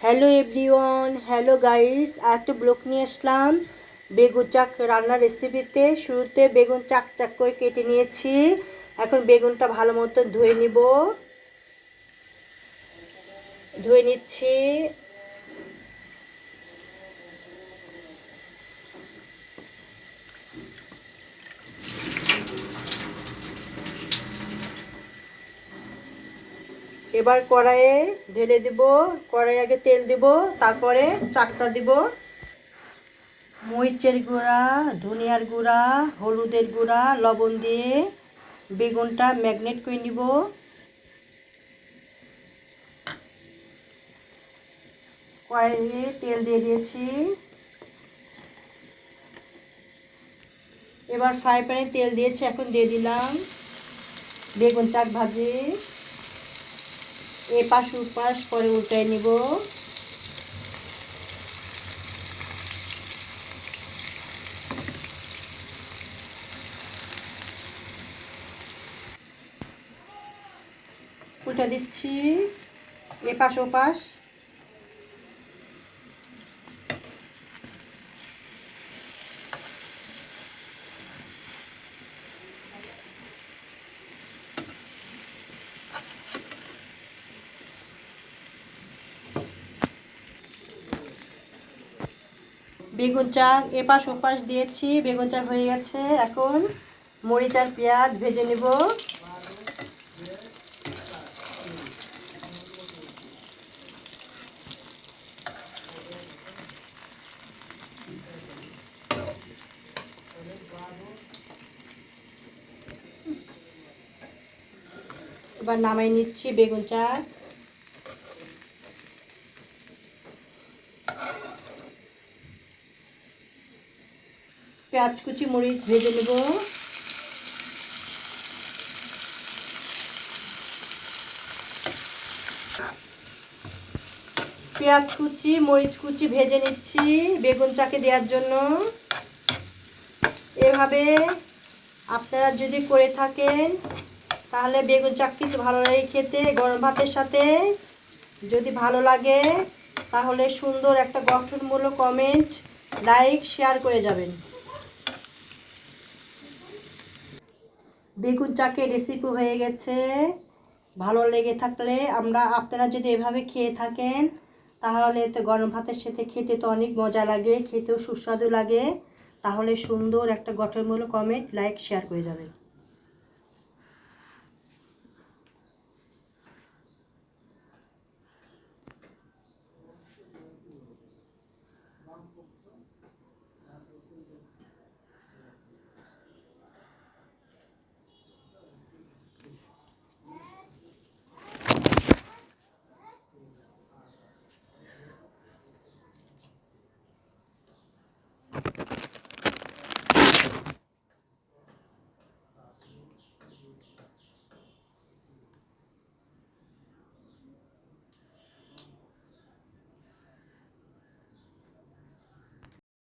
Hello everyone, hello guys. একটা blog নিয়ে আসলাম বেগুন চাক রান্নার রেসিপিতে। শুরুতে বেগুন চাক চাক করে কেটে নিয়েছি। এখন বেগুনটা ভালো মতো ধুয়ে নিচ্ছি। এবার কড়াইয়ে ঢেলে দিব। কড়াই আগে তেল দিব, তারপরে চাকটা দিব। মরিচের গুঁড়া, ধনিয়ার গুঁড়া, হলুদের গুঁড়া, লবণ দিয়ে বেগুনটা ম্যাগনেট করে নিব। কড়াইয়ে তেল দিয়ে দিয়েছি। এবার ফ্রাই প্যানে তেল দিয়েছি, এখন দিয়ে দিলাম বেগুন চাক ভাজি। এপাশ ওপাশ করে উল্টাই নিব। উল্টা দিচ্ছি এপাশ ওপাশ। বেগুন চাক এপাশ ওপাশ দিয়েছি, বেগুন চাক হয়ে গেছে। এখন মরিচ আর পেঁয়াজ ভেজে নেব। এবার নামাই নিচ্ছি বেগুন চাক। পেঁয়াজ কুচি মরিচ ভেজে নেব। পেঁয়াজ কুচি মরিচ কুচি ভেজে নিচ্ছি বেগুন চাকে দেওয়ার জন্য। এভাবে আপনারা যদি করে থাকেন তাহলে বেগুন চাক কিন্তু ভালো লাগে খেতে গরম ভাতের সাথে। যদি ভালো লাগে তাহলে সুন্দর একটা গঠনমূলক কমেন্ট, লাইক, শেয়ার করে যাবেন। বেগুন চাকের রেসিপি হয়ে গেছে। ভালো লেগে থাকলে আপনারা যদি এভাবে খেয়ে থাকেন তাহলে তো গরম ভাতের সাথে খেতে তো অনেক মজা লাগে, খেতেও সুস্বাদু লাগে। তাহলে সুন্দর একটা গঠনমূলক কমেন্ট, লাইক, শেয়ার করে যাবেন।